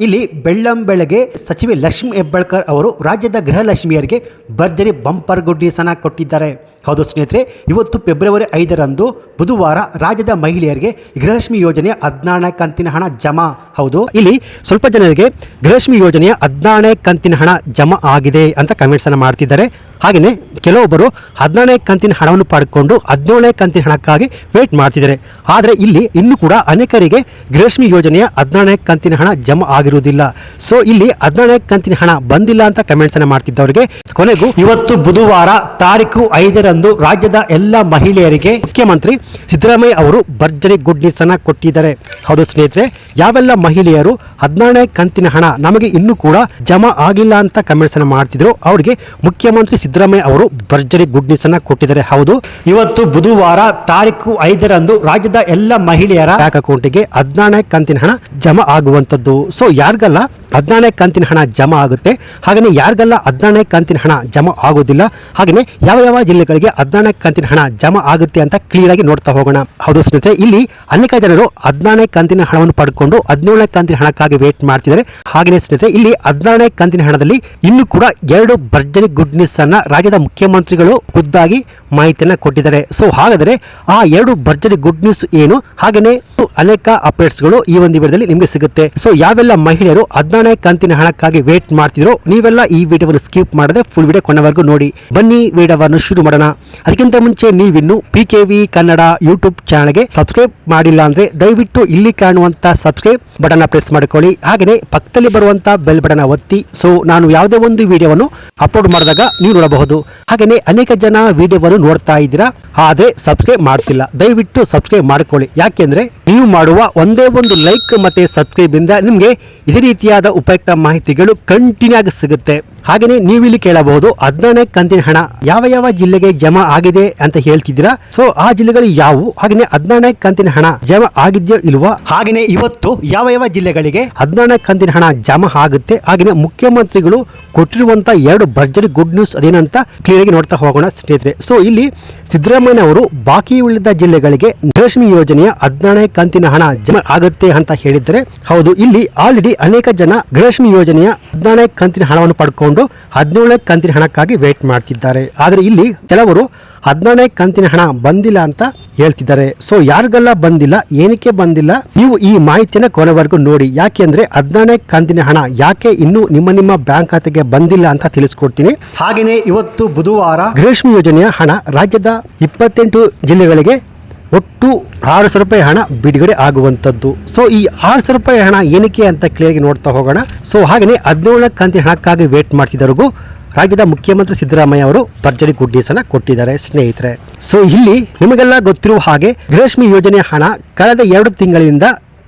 ಇಲ್ಲಿ ಬೆಳ್ಳಂಬೆಳಗ್ಗೆ ಸಚಿವೆ ಲಕ್ಷ್ಮಿ ಹೆಬ್ಬಾಳ್ಕರ್ ಅವರು ರಾಜ್ಯದ ಗೃಹಲಕ್ಷ್ಮಿಯರಿಗೆ ಭರ್ಜರಿ ಬಂಪರ್ ಗುಡ್ಡೀಸನ್ನು ಕೊಟ್ಟಿದ್ದಾರೆ. ಹೌದು ಸ್ನೇಹಿತರೆ, ಇವತ್ತು ಫೆಬ್ರವರಿ 5ರಂದು ಬುಧವಾರ ರಾಜ್ಯದ ಮಹಿಳೆಯರಿಗೆ ಗೃಹಲಕ್ಷ್ಮಿ ಯೋಜನೆಯ 14ನೇ ಕಂತಿನ ಹಣ ಜಮಾ. ಹೌದು, ಇಲ್ಲಿ ಸ್ವಲ್ಪ ಜನರಿಗೆ ಗೃಹಲಕ್ಷ್ಮಿ ಯೋಜನೆಯ 14ನೇ ಕಂತಿನ ಹಣ ಜಮಾ ಆಗಿದೆ ಅಂತ ಕಮೆಂಟ್ಸ್ ಅನ್ನು ಮಾಡ್ತಿದ್ದಾರೆ. ಹಾಗೆಯೇ ಕೆಲವೊಬ್ಬರು 14ನೇ ಕಂತಿನ ಹಣವನ್ನು ಪಡ್ಕೊಂಡು 17ನೇ ಕಂತಿನ ಹಣಕ್ಕಾಗಿ ವೇಟ್ ಮಾಡ್ತಿದ್ದಾರೆ. ಆದರೆ ಇಲ್ಲಿ ಇನ್ನೂ ಕೂಡ ಅನೇಕರಿಗೆ ಗೃಹಲಕ್ಷ್ಮಿ ಯೋಜನೆಯ 14ನೇ ಕಂತಿನ ಹಣ ಜಮಾ ಆಗಿರುವುದಿಲ್ಲ. ಸೊ ಇಲ್ಲಿ 14ನೇ ಕಂತಿನ ಹಣ ಬಂದಿಲ್ಲ ಅಂತ ಕಮೆಂಟ್ಸ್ ಅನ್ನು ಮಾಡ್ತಿದ್ದವರಿಗೆ ಕೊನೆಗೂ ಇವತ್ತು ಬುಧವಾರ ತಾರೀಕು 5ರಂದು ರಾಜ್ಯದ ಎಲ್ಲ ಮಹಿಳೆಯರಿಗೆ ಮುಖ್ಯಮಂತ್ರಿ ಸಿದ್ದರಾಮಯ್ಯ ಅವರು ಭರ್ಜರಿ ಗುಡ್ ನ್ಯೂಸ್ ಅನ್ನ ಕೊಟ್ಟಿದ್ದಾರೆ. ಹೌದು ಸ್ನೇಹಿತರೆ, ಯಾವೆಲ್ಲ ಮಹಿಳೆಯರು 14ನೇ ಕಂತಿನ ಹಣ ನಮಗೆ ಇನ್ನೂ ಕೂಡ ಜಮಾ ಆಗಿಲ್ಲ ಅಂತ ಕಮೆಂಟ್ಸ್ ಅನ್ನು ಮಾಡ್ತಿದ್ರು, ಅವರಿಗೆ ಮುಖ್ಯಮಂತ್ರಿ ಸಿದ್ದರಾಮಯ್ಯ ಅವರು ಭರ್ಜರಿ ಗುಡ್ ನ್ಯೂಸ್ ಅನ್ನ ಕೊಟ್ಟಿದ್ದಾರೆ. ಹೌದು, ಇವತ್ತು ಬುಧವಾರ ತಾರೀಕು 5ರಂದು ರಾಜ್ಯದ ಎಲ್ಲ ಮಹಿಳೆಯರ ಬ್ಯಾಂಕ್ ಅಕೌಂಟ್ಗೆ 14ನೇ ಕಂತಿನ ಹಣ ಜಮಾ ಆಗುವಂತದ್ದು. ಸೊ ಯಾರಿಗೆಲ್ಲ 14ನೇ ಕಂತಿನ ಹಣ ಜಮಾ ಆಗುತ್ತೆ, ಹಾಗೆಯೇ ಯಾರಿಗೆಲ್ಲ 14ನೇ ಕಂತಿನ ಹಣ ಜಮಾ ಆಗೋದಿಲ್ಲ, ಹಾಗೆಯೇ ಯಾವ ಯಾವ ಜಿಲ್ಲೆಗಳಿಗೆ 14ನೇ ಕಂತಿನ ಹಣ ಜಮಾ ಆಗುತ್ತೆ ಅಂತ ಕ್ಲಿಯರ್ ಆಗಿ ನೋಡ್ತಾ ಹೋಗೋಣ. ಹೌದು ಸ್ನೇಹಿತರೆ, ಇಲ್ಲಿ ಅನೇಕ ಜನರು 14ನೇ ಕಂತಿನ ಹಣವನ್ನು ಪಡ್ಕೊಂಡು 17ನೇ ಕಂತಿನ ಹಣಕ್ಕಾಗಿ ವೇಟ್ ಮಾಡ್ತಿದ್ದಾರೆ. ಹಾಗೆಯೇ ಸ್ನೇಹಿತರೆ, ಇಲ್ಲಿ 16ನೇ ಕಂತಿನ ಹಣದಲ್ಲಿ ಇನ್ನೂ ಕೂಡ 2 ಭರ್ಜರಿ ಗುಡ್ ನ್ಯೂಸ್ ಅನ್ನ ರಾಜ್ಯದ ಮುಖ್ಯಮಂತ್ರಿಗಳು ಖುದ್ದಾಗಿ ಮಾಹಿತಿಯನ್ನ ಕೊಟ್ಟಿದ್ದಾರೆ. ಸೊ ಹಾಗಾದರೆ ಆ 2 ಭರ್ಜರಿ ಗುಡ್ ನ್ಯೂಸ್ ಏನು, ಹಾಗೆಯೇ ಅನೇಕ ಅಪ್ಡೇಟ್ಸ್ಗಳು ಈ ಒಂದು ವಿಡಿಯೋದಲ್ಲಿ ನಿಮಗೆ ಸಿಗುತ್ತೆ. ಸೊ ಯಾವೆಲ್ಲ ಮಹಿಳೆಯರು 14ನೇ ಕಂತಿನ ಹಣಕ್ಕಾಗಿ ವೇಟ್ ಮಾಡ್ತಿದ್ರು, ನೀವೆಲ್ಲ ಈ ವಿಡಿಯೋವನ್ನು ಸ್ಕಿಪ್ ಮಾಡದೆ ಫುಲ್ ವಿಡಿಯೋ ಕೊನೆವರೆಗೂ ನೋಡಿ. ಬನ್ನಿ ವಿಡಿಯೋವನ್ನು ಶುರು ಮಾಡೋಣ. ಅದಕ್ಕಿಂತ ಮುಂಚೆ ನೀವಿನ್ನು PKV ಕನ್ನಡ ಯೂಟ್ಯೂಬ್ ಚಾನಲ್ಗೆ ಸಬ್ಸ್ಕ್ರೈಬ್ ಮಾಡಿಲ್ಲ ಅಂದ್ರೆ ದಯವಿಟ್ಟು ಇಲ್ಲಿ ಕಾಣುವಂತ ಸಬ್ಸ್ಕ್ರೈಬ್ ಬಟನ್ ಪ್ರೆಸ್ ಮಾಡಿಕೊಳ್ಳಿ. ಹಾಗೆಯೇ ಪಕ್ಕದಲ್ಲಿ ಬರುವಂತ ಬೆಲ್ ಬಟನ್ ಒತ್ತಿ. ಸೊ ನಾನು ಯಾವುದೇ ಒಂದು ವಿಡಿಯೋವನ್ನು ಅಪ್ಲೋಡ್ ಮಾಡಿದಾಗ ನೀವು ನೋಡಬಹುದು. ಹಾಗೆಯೇ ಅನೇಕ ಜನ ವಿಡಿಯೋವನ್ನು ನೋಡ್ತಾ ಇದ್ದೀರಾ, ಆದ್ರೆ ಸಬ್ಸ್ಕ್ರೈಬ್ ಮಾಡ್ತಿಲ್ಲ. ದಯವಿಟ್ಟು ಸಬ್ಸ್ಕ್ರೈಬ್ ಮಾಡಿಕೊಳ್ಳಿ. ಯಾಕೆಂದ್ರೆ ನೀವು ಮಾಡುವ ಒಂದೇ ಒಂದು ಲೈಕ್ ಮತ್ತೆ ಸಬ್ಸ್ಕ್ರೈಬ್ ಇಂದ ನಿಮ್ಗೆ ಇದೇ ರೀತಿಯಾದ ಉಪಯುಕ್ತ ಮಾಹಿತಿಗಳು ಕಂಟಿನ್ಯೂ ಆಗಿ ಸಿಗುತ್ತೆ. ಹಾಗೆಯೇ ನೀವಿಲ್ಲಿ ಕೇಳಬಹುದು 14ನೇ ಕಂತಿನ ಹಣ ಯಾವ ಯಾವ ಜಿಲ್ಲೆಗೆ ಜಮಾ ಆಗಿದೆ ಅಂತ ಹೇಳ್ತಿದ್ದೀರಾ. ಸೊ ಆ ಜಿಲ್ಲೆಗಳು ಯಾವುವು, ಹಾಗೆಯೇ 14ನೇ ಕಂತಿನ ಹಣ ಜಮಾ ಆಗಿದೆಯೋ ಇಲ್ವಾ, ಹಾಗೆಯೇ ಇವತ್ತು ಯಾವ ಯಾವ ಜಿಲ್ಲೆಗಳಿಗೆ 14ನೇ ಕಂತಿನ ಹಣ ಜಮಾ ಆಗುತ್ತೆ, ಹಾಗೆಯೇ ಮುಖ್ಯಮಂತ್ರಿಗಳು ಕೊಟ್ಟಿರುವಂತ 2 ಭರ್ಜರಿ ಗುಡ್ ನ್ಯೂಸ್ ಅದೇನಂತ ಕ್ಲಿಯರ್ ಆಗಿ ನೋಡ್ತಾ ಹೋಗೋಣ ಸ್ನೇಹಿತರೆ. ಸೊ ಇಲ್ಲಿ ಸಿದ್ದರಾಮಯ್ಯ ಅವರು ಬಾಕಿ ಉಳಿದ ಜಿಲ್ಲೆಗಳಿಗೆ ಗೃಹಲಕ್ಷ್ಮಿ ಯೋಜನೆಯ 14ನೇ ಕಂತಿನ ಹಣ ಜಮಾ ಆಗುತ್ತೆ ಅಂತ ಹೇಳಿದ್ದಾರೆ. ಹೌದು, ಇಲ್ಲಿ ಆಲ್ರೆಡಿ ಅನೇಕ ಜನ ಗೃಹಲಕ್ಷ್ಮಿ ಯೋಜನೆಯ 14ನೇ ಕಂತಿನ ಹಣವನ್ನು ಪಡ್ಕೊಂಡು 17ನೇ ಕಂತಿನ ಹಣಕ್ಕಾಗಿ ವೇಟ್ ಮಾಡ್ತಿದ್ದಾರೆ. ಆದ್ರೆ ಇಲ್ಲಿ ಕೆಲವರು 14ನೇ ಕಂತಿನ ಹಣ ಬಂದಿಲ್ಲ ಅಂತ ಹೇಳ್ತಿದ್ದಾರೆ. ಸೊ ಯಾರಿಗೆಲ್ಲ ಬಂದಿಲ್ಲ, ಏನಕ್ಕೆ ಬಂದಿಲ್ಲ, ನೀವು ಈ ಮಾಹಿತಿಯನ್ನ ಕೊನೆವರೆಗೂ ನೋಡಿ. ಯಾಕೆಂದ್ರೆ 14ನೇ ಕಂತಿನ ಹಣ ಯಾಕೆ ಇನ್ನು ನಿಮ್ಮ ಬ್ಯಾಂಕ್ ಖಾತೆಗೆ ಬಂದಿಲ್ಲ ಅಂತ ತಿಳಿಸ್ಕೊಡ್ತೀನಿ. ಹಾಗೆಯೇ ಇವತ್ತು ಬುಧವಾರ ಗೃಹಲಕ್ಷ್ಮಿ ಯೋಜನೆಯ ಹಣ ರಾಜ್ಯದ 28 ಜಿಲ್ಲೆಗಳಿಗೆ ಒಟ್ಟು 6,000 ರೂಪಾಯಿ ಹಣ ಬಿಡುಗಡೆ ಆಗುವಂತದ್ದು. ಸೊ ಈ 6,000 ರೂಪಾಯಿ ಹಣ ಏನಕ್ಕೆ ಅಂತ ಕ್ಲಿಯರ್ ನೋಡ್ತಾ ಹೋಗೋಣ. ಸೊ ಹಾಗೆಯೇ 17ನೇ ಕಂತಿನ ಹಣಕ್ಕಾಗಿ ವೇಟ್ ಮಾಡ್ತಿದ್ದವರಿಗೂ ರಾಜ್ಯದ ಮುಖ್ಯಮಂತ್ರಿ ಸಿದ್ದರಾಮಯ್ಯ ಅವರು ಭರ್ಜರಿ ಗುಡ್ ನ್ಯೂಸ್ ಅನ್ನ ಕೊಟ್ಟಿದ್ದಾರೆ ಸ್ನೇಹಿತರೆ. ಸೊ ಇಲ್ಲಿ ನಿಮಗೆಲ್ಲ ಗೊತ್ತಿರುವ ಹಾಗೆ ಗೃಹಲಕ್ಷ್ಮಿ ಯೋಜನೆಯ ಹಣ ಕಳೆದ 2 ತಿಂಗಳಿಂದ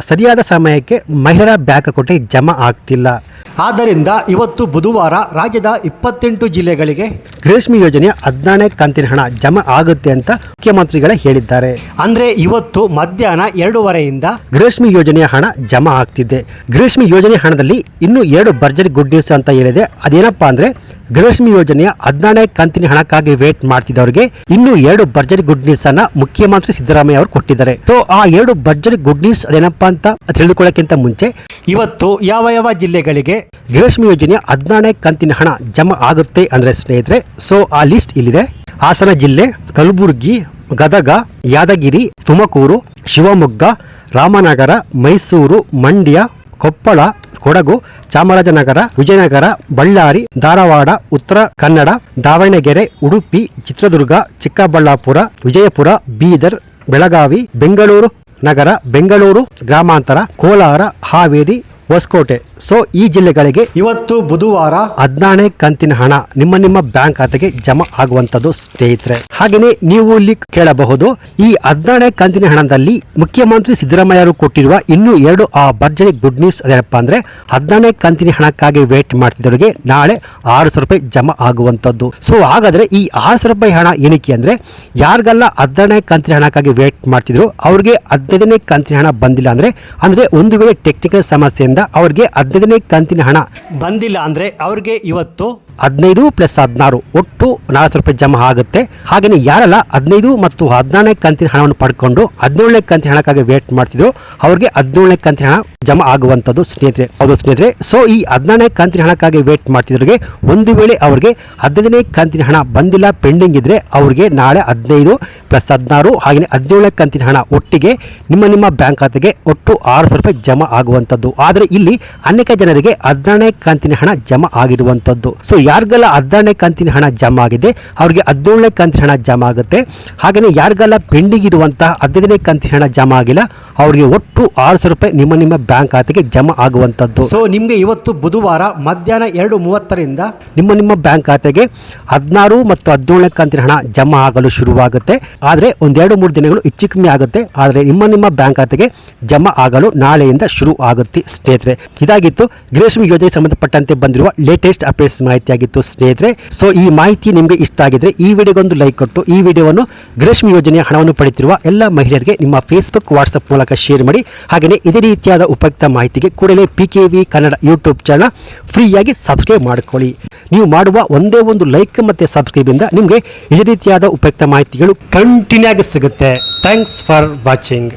ಸರಿಯಾದ ಸಮಯಕ್ಕೆ ಮಹಿಳೆಯರ ಬ್ಯಾಂಕ್ ಅಕೌಂಟ್ಗೆ ಜಮಾ ಆಗ್ತಿಲ್ಲ. ಆದ್ದರಿಂದ ಇವತ್ತು ಬುಧವಾರ ರಾಜ್ಯದ 28 ಜಿಲ್ಲೆಗಳಿಗೆ ಗೃಹಲಕ್ಷ್ಮಿ ಯೋಜನೆಯ 14ನೇ ಕಂತಿನ ಹಣ ಜಮಾ ಆಗುತ್ತೆ ಅಂತ ಮುಖ್ಯಮಂತ್ರಿಗಳೇ ಹೇಳಿದ್ದಾರೆ. ಅಂದ್ರೆ ಇವತ್ತು ಮಧ್ಯಾಹ್ನ 2:30ಯಿಂದ ಗೃಹಲಕ್ಷ್ಮಿ ಯೋಜನೆಯ ಹಣ ಜಮಾ ಆಗ್ತಿದೆ. ಗೃಹಲಕ್ಷ್ಮಿ ಯೋಜನೆಯ ಹಣದಲ್ಲಿ ಇನ್ನೂ 2 ಭರ್ಜರಿ ಗುಡ್ ನ್ಯೂಸ್ ಅಂತ ಹೇಳಿದೆ. ಅದೇನಪ್ಪಾ ಅಂದ್ರೆ ಗೃಹಲಕ್ಷ್ಮಿ ಯೋಜನೆಯ 14ನೇ ಕಂತಿನ ಹಣಕ್ಕಾಗಿ ವೇಟ್ ಮಾಡ್ತಿದ್ದವರಿಗೆ ಇನ್ನೂ 2 ಭರ್ಜರಿ ಗುಡ್ ನ್ಯೂಸ್ ಅನ್ನ ಮುಖ್ಯಮಂತ್ರಿ ಸಿದ್ದರಾಮಯ್ಯ ಅವರು ಕೊಟ್ಟಿದ್ದಾರೆ. ಸೊ ಆ 2 ಭರ್ಜರಿ ಗುಡ್ ನ್ಯೂಸ್ ಅದೇನಪ್ಪಾ ಅಂತ ತಿಳಿದುಕೊಳ್ಳಕ್ಕಿಂತ ಮುಂಚೆ ಇವತ್ತು ಯಾವ ಯಾವ ಜಿಲ್ಲೆಗಳಿಗೆ ಗೃಹಲಕ್ಷ್ಮಿ ಯೋಜನೆಯ 14ನೇ ಕಂತಿನ ಹಣ ಜಮಾ ಆಗುತ್ತೆ ಅಂದ್ರೆ ಸ್ನೇಹಿತರೆ, ಸೊ ಆ ಲಿಸ್ಟ್ ಇಲ್ಲಿದೆ. ಹಾಸನ ಜಿಲ್ಲೆ, ಕಲಬುರಗಿ, ಗದಗ, ಯಾದಗಿರಿ, ತುಮಕೂರು, ಶಿವಮೊಗ್ಗ, ರಾಮನಗರ, ಮೈಸೂರು, ಮಂಡ್ಯ, ಕೊಪ್ಪಳ, ಕೊಡಗು, ಚಾಮರಾಜನಗರ, ವಿಜಯನಗರ, ಬಳ್ಳಾರಿ, ಧಾರವಾಡ, ಉತ್ತರ ಕನ್ನಡ, ದಾವಣಗೆರೆ, ಉಡುಪಿ, ಚಿತ್ರದುರ್ಗ, ಚಿಕ್ಕಬಳ್ಳಾಪುರ, ವಿಜಯಪುರ, ಬೀದರ್, ಬೆಳಗಾವಿ, ಬೆಂಗಳೂರು ನಗರ, ಬೆಂಗಳೂರು ಗ್ರಾಮಾಂತರ, ಕೋಲಾರ, ಹಾವೇರಿ, ಹೊಸಕೋಟೆ. ಸೊ ಈ ಜಿಲ್ಲೆಗಳಿಗೆ ಇವತ್ತು ಬುಧವಾರ 14ನೇ ಕಂತಿನ ಹಣ ನಿಮ್ಮ ಬ್ಯಾಂಕ್ ಖಾತೆಗೆ ಜಮಾ ಆಗುವಂತದ್ದು ಸ್ನೇಹಿತರೆ. ಹಾಗೆಯೇ ನೀವು ಇಲ್ಲಿ ಕೇಳಬಹುದು, ಈ 14ನೇ ಕಂತಿನ ಹಣದಲ್ಲಿ ಮುಖ್ಯಮಂತ್ರಿ ಸಿದ್ದರಾಮಯ್ಯ ಅವರು ಕೊಟ್ಟಿರುವ ಇನ್ನೂ 2 ಭರ್ಜರಿ ಗುಡ್ ನ್ಯೂಸ್ ಅದೇನಪ್ಪಾ ಅಂದ್ರೆ 14ನೇ ಕಂತಿನ ಹಣಕ್ಕಾಗಿ ವೇಟ್ ಮಾಡ್ತಿದ್ದವರಿಗೆ ನಾಳೆ 6,000 ರೂಪಾಯಿ ಜಮಾ ಆಗುವಂತದ್ದು. ಸೊ ಹಾಗಾದ್ರೆ ಈ 6,000 ರೂಪಾಯಿ ಹಣ ಏನಕ್ಕೆ ಅಂದ್ರೆ ಯಾರಿಗೆಲ್ಲ 14ನೇ ಕಂತಿನ ಹಣಕ್ಕಾಗಿ ವೇಟ್ ಮಾಡ್ತಿದ್ರು ಅವ್ರಿಗೆ 15ನೇ ಕಂತಿನ ಹಣ ಬಂದಿಲ್ಲ ಅಂದ್ರೆ ಒಂದು ವೇಳೆ ಟೆಕ್ನಿಕಲ್ ಸಮಸ್ಯೆಯಿಂದ ಅವ್ರಿಗೆ 15ನೇ ಕಂತಿನ ಹಣ ಬಂದಿಲ್ಲ ಅಂದ್ರೆ ಅವ್ರಿಗೆ ಇವತ್ತು 15 ಪ್ಲಸ್ 16 ಒಟ್ಟು 400 ರೂಪಾಯಿ ಜಮಾ ಆಗುತ್ತೆ. ಹಾಗೆಯೇ ಯಾರೆಲ್ಲ 15 ಮತ್ತು 14ನೇ ಕಂತಿನ ಹಣವನ್ನು ಪಡ್ಕೊಂಡು 17ನೇ ಕಂತಿನ ಹಣಕ್ಕಾಗಿ ವೇಟ್ ಮಾಡ್ತಿದ್ರು ಅವ್ರಿಗೆ 17ನೇ ಕಂತಿನ ಹಣ ಜಮಾ ಆಗುವಂಥದ್ದು ಸ್ನೇಹಿತರೆ. ಹೌದು ಸ್ನೇಹಿತರೆ, ಸೊ ಈ 14ನೇ ಕಂತಿನ ಹಣಕ್ಕಾಗಿ ವೇಟ್ ಮಾಡ್ತಿದ್ರಿಗೆ ಒಂದು ವೇಳೆ ಅವ್ರಿಗೆ 15ನೇ ಕಂತಿನ ಹಣ ಬಂದಿಲ್ಲ, ಪೆಂಡಿಂಗ್ ಇದ್ರೆ ಅವ್ರಿಗೆ ನಾಳೆ 15 ಪ್ಲಸ್ 16 ಹಾಗೆಯೇ 17ನೇ ಕಂತಿನ ಹಣ ಒಟ್ಟಿಗೆ ನಿಮ್ಮ ಬ್ಯಾಂಕ್ ಖಾತೆಗೆ ಒಟ್ಟು 600 ರೂಪಾಯಿ ಜಮಾ ಆಗುವಂಥದ್ದು. ಆದರೆ ಇಲ್ಲಿ ಅನೇಕ ಜನರಿಗೆ 14ನೇ ಕಂತಿನ ಹಣ ಜಮಾ ಆಗಿರುವಂಥದ್ದು. ಸೊ ಯಾರಿಗೆಲ್ಲ 14ನೇ ಕಂತಿನ ಹಣ ಜಮಾ ಆಗಿದೆ ಅವ್ರಿಗೆ 17ನೇ ಕಂತಿನ ಹಣ ಜಮಾ ಆಗುತ್ತೆ. ಹಾಗೆಯೇ ಯಾರಿಗೆಲ್ಲ ಪೆಂಡಿಂಗ್ ಇರುವಂತಹ 15ನೇ ಕಂತಿನ ಹಣ ಜಮಾ ಆಗಿಲ್ಲ ಅವರಿಗೆ ಒಟ್ಟು 600 ರೂಪಾಯಿ ನಿಮ್ಮ ಬ್ಯಾಂಕ್ ಖಾತೆಗೆ ಜಮಾ ಆಗುವಂಥದ್ದು. ಸೊ ನಿಮಗೆ ಇವತ್ತು ಬುಧವಾರ ಮಧ್ಯಾಹ್ನ 2:30ರಿಂದ ನಿಮ್ಮ ಬ್ಯಾಂಕ್ ಖಾತೆಗೆ 16 ಮತ್ತು 17ನೇ ಕಂತಿನ ಹಣ ಜಮಾ ಆಗಲು ಶುರುವಾಗುತ್ತೆ. ಆದರೆ ಒಂದು 2-3 ದಿನಗಳು ಹೆಚ್ಚು ಕಮ್ಮಿ ಆಗುತ್ತೆ. ಆದರೆ ನಿಮ್ಮ ಬ್ಯಾಂಕ್ ಖಾತೆಗೆ ಜಮಾ ಆಗಲು ನಾಳೆಯಿಂದ ಶುರು ಆಗುತ್ತೆ ಸ್ನೇಹಿತರೆ. ಇದಾಗಿತ್ತು ಗೃಹಲಕ್ಷ್ಮಿ ಯೋಜನೆಗೆ ಸಂಬಂಧಪಟ್ಟಂತೆ ಬಂದಿರುವ ಲೇಟೆಸ್ಟ್ ಅಪ್ಡೇಟ್ಸ್ ಮಾಹಿತಿಯಾಗಿತ್ತು ಸ್ನೇಹಿತರೆ. ಸೊ ಈ ಮಾಹಿತಿ ನಿಮಗೆ ಇಷ್ಟ ಆಗಿದ್ರೆ ಈ ವಿಡಿಯೋಗೊಂದು ಲೈಕ್ ಕೊಟ್ಟು ಈ ವಿಡಿಯೋವನ್ನು ಗೃಹಲಕ್ಷ್ಮಿ ಯೋಜನೆಯ ಹಣವನ್ನು ಪಡೆಯುತ್ತಿರುವ ಎಲ್ಲ ಮಹಿಳೆಯರಿಗೆ ನಿಮ್ಮ ಫೇಸ್ಬುಕ್ ವಾಟ್ಸ್ಆಪ್ ಮೂಲಕ ಶೇರ್ ಮಾಡಿ. ಹಾಗೆಯೇ ಇದೇ ರೀತಿಯಾದ ಉಪಯುಕ್ತ ಮಾಹಿತಿಗೆ ಕೂಡಲೇ PKV ಕನ್ನಡ ಯೂಟ್ಯೂಬ್ ಚಾನಲ್ ಫ್ರೀಯಾಗಿ ಸಬ್ಸ್ಕ್ರೈಬ್ ಮಾಡಿಕೊಳ್ಳಿ. ನೀವು ಮಾಡುವ ಒಂದೇ ಒಂದು ಲೈಕ್ ಮತ್ತು ಸಬ್ಸ್ಕ್ರೈಬ್ ಇಂದ ನಿಮಗೆ ಇದೇ ರೀತಿಯಾದ ಉಪಯುಕ್ತ ಮಾಹಿತಿಗಳು ಕಂಟಿನ್ಯೂ ಆಗಿ ಸಿಗುತ್ತೆ. Thanks for watching.